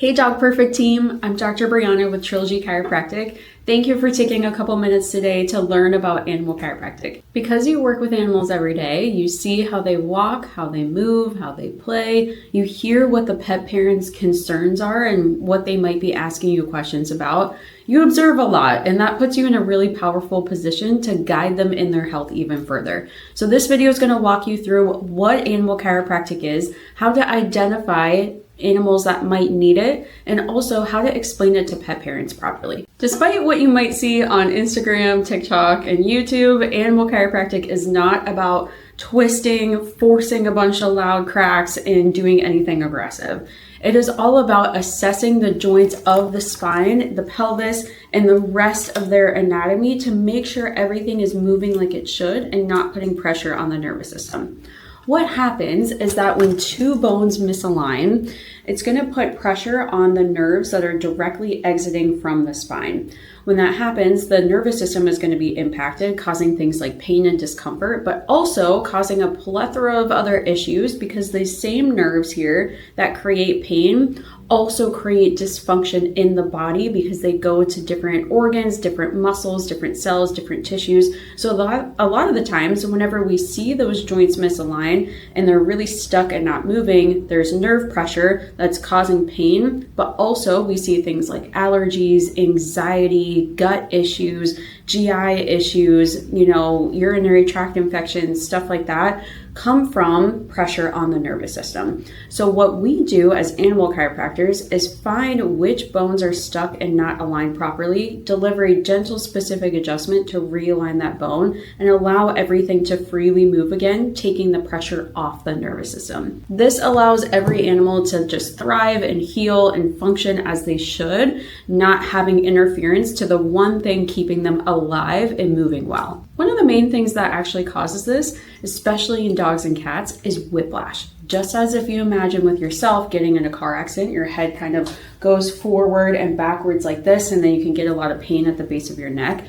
Hey Dog Perfect team, I'm Dr. Brianna with Trilogy Chiropractic. Thank you for taking a couple minutes today to learn about animal chiropractic. Because you work with animals every day, you see how they walk, how they move, how they play. You hear what the pet parents' concerns are and what they might be asking you questions about. You observe a lot, and that puts you in a really powerful position to guide them in their health even further. So this video is going to walk you through what animal chiropractic is, how to identify animals that might need it, and also how to explain it to pet parents properly. Despite what you might see on Instagram, TikTok, and YouTube, animal chiropractic is not about twisting, forcing a bunch of loud cracks, and doing anything aggressive. It is all about assessing the joints of the spine, the pelvis, and the rest of their anatomy to make sure everything is moving like it should and not putting pressure on the nervous system. What happens is that when two bones misalign, it's going to put pressure on the nerves that are directly exiting from the spine. When that happens, the nervous system is going to be impacted, causing things like pain and discomfort, but also causing a plethora of other issues because the same nerves here that create pain also create dysfunction in the body because they go to different organs, different muscles, different cells, different tissues. So a lot of the times, whenever we see those joints misalign and they're really stuck and not moving, there's nerve pressure that's causing pain, but also we see things like allergies, anxiety, gut issues, GI issues, urinary tract infections, stuff like that come from pressure on the nervous system. So what we do as animal chiropractors is find which bones are stuck and not aligned properly, deliver a gentle specific adjustment to realign that bone and allow everything to freely move again, taking the pressure off the nervous system. This allows every animal to just thrive and heal and function as they should, not having interference to the one thing keeping them alive and moving well. One of the main things that actually causes this, especially in dogs and cats, is whiplash. Just as if you imagine with yourself getting in a car accident, your head kind of goes forward and backwards like this, and then you can get a lot of pain at the base of your neck.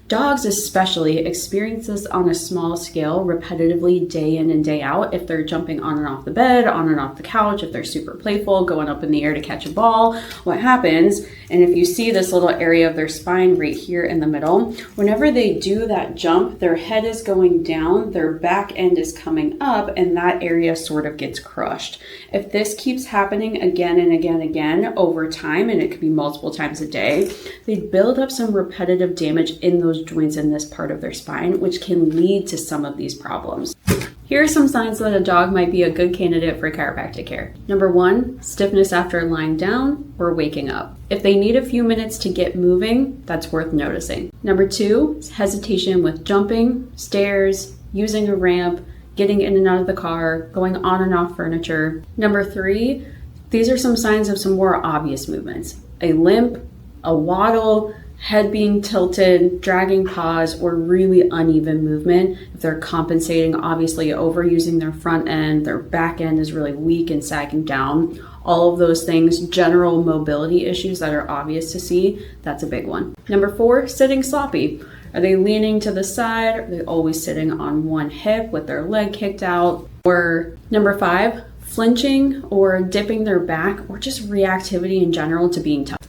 Dogs especially experience this on a small scale repetitively day in and day out. If they're jumping on and off the bed, on and off the couch, if they're super playful, going up in the air to catch a ball, what happens, and if you see this little area of their spine right here in the middle, whenever they do that jump, their head is going down, their back end is coming up, and that area sort of gets crushed. If this keeps happening again and again and again over time, and it could be multiple times a day, they build up some repetitive damage in those joints in this part of their spine, which can lead to some of these problems. Here are some signs that a dog might be a good candidate for chiropractic care. Number 1, stiffness after lying down or waking up. If they need a few minutes to get moving, that's worth noticing. Number 2, hesitation with jumping, stairs, using a ramp, getting in and out of the car, going on and off furniture. Number 3, these are some signs of some more obvious movements. A limp, a waddle, head being tilted, dragging paws, or really uneven movement. If they're compensating, obviously overusing their front end, their back end is really weak and sagging down. All of those things, general mobility issues that are obvious to see, that's a big one. Number 4, sitting sloppy. Are they leaning to the side? Are they always sitting on one hip with their leg kicked out? Or number 5, flinching or dipping their back, or just reactivity in general to being tough.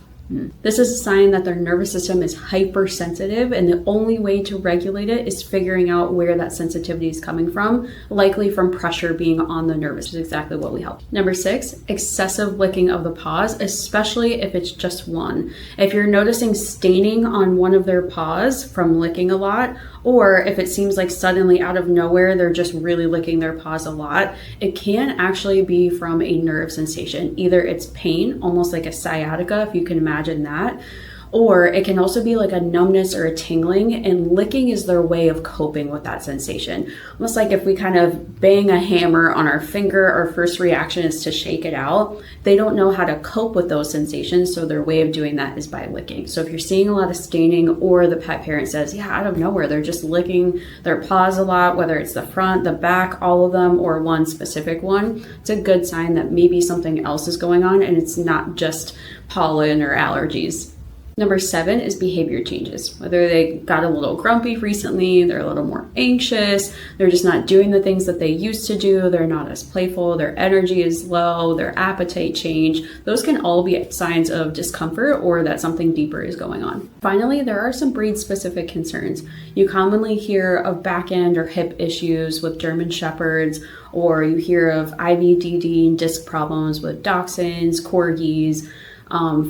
This is a sign that their nervous system is hypersensitive, and the only way to regulate it is figuring out where that sensitivity is coming from, likely from pressure being on the nervous, which is exactly what we help. Number 6, excessive licking of the paws, especially if it's just one. If you're noticing staining on one of their paws from licking a lot, or if it seems like suddenly out of nowhere they're just really licking their paws a lot, it can actually be from a nerve sensation. Either it's pain, almost like a sciatica, if you can imagine that, or it can also be like a numbness or a tingling, and licking is their way of coping with that sensation. Almost like if we kind of bang a hammer on our finger, our first reaction is to shake it out. They don't know how to cope with those sensations, so their way of doing that is by licking. So if you're seeing a lot of staining, or the pet parent says, yeah, out of nowhere, they're just licking their paws a lot, whether it's the front, the back, all of them, or one specific one, it's a good sign that maybe something else is going on and it's not just pollen or allergies. Number 7 is behavior changes. Whether they got a little grumpy recently, they're a little more anxious, they're just not doing the things that they used to do, they're not as playful, their energy is low, their appetite change. Those can all be signs of discomfort or that something deeper is going on. Finally, there are some breed-specific concerns. You commonly hear of back end or hip issues with German Shepherds, or you hear of IVDD and disc problems with Dachshunds, Corgis,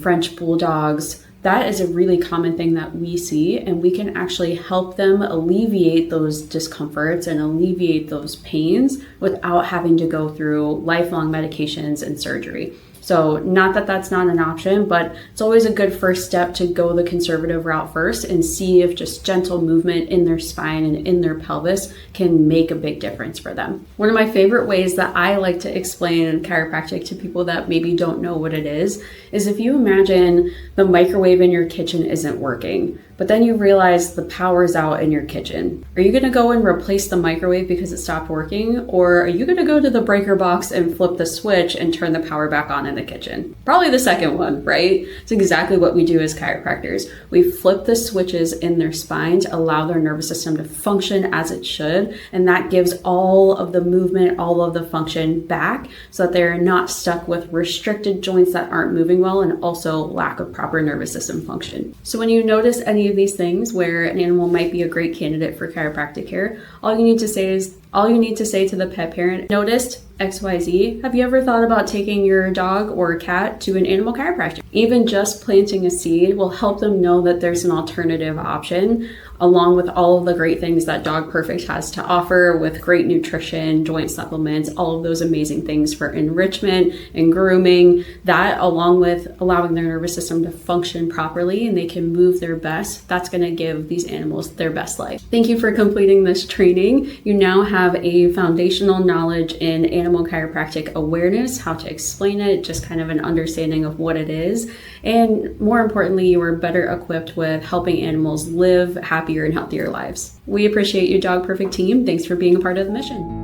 French Bulldogs. That is a really common thing that we see, and we can actually help them alleviate those discomforts and alleviate those pains without having to go through lifelong medications and surgery. So not that that's not an option, but it's always a good first step to go the conservative route first and see if just gentle movement in their spine and in their pelvis can make a big difference for them. One of my favorite ways that I like to explain chiropractic to people that maybe don't know what it is if you imagine the microwave in your kitchen isn't working, but then you realize the power's out in your kitchen. Are you gonna go and replace the microwave because it stopped working? Or are you gonna go to the breaker box and flip the switch and turn the power back on in the kitchen? Probably the second one, right? It's exactly what we do as chiropractors. We flip the switches in their spine to allow their nervous system to function as it should. And that gives all of the movement, all of the function back so that they're not stuck with restricted joints that aren't moving well and also lack of proper nervous system function. So when you notice any of these things where an animal might be a great candidate for chiropractic care, all you need to say to the pet parent, noticed XYZ. Have you ever thought about taking your dog or cat to an animal chiropractor? Even just planting a seed will help them know that there's an alternative option, along with all of the great things that Dog Perfect has to offer with great nutrition, joint supplements, all of those amazing things for enrichment and grooming. That, along with allowing their nervous system to function properly and they can move their best, that's going to give these animals their best life. Thank you for completing this training. You now have a foundational knowledge in animal chiropractic awareness, how to explain it, just kind of an understanding of what it is. And more importantly, you are better equipped with helping animals live happier and healthier lives. We appreciate you, Dog Perfect team. Thanks for being a part of the mission.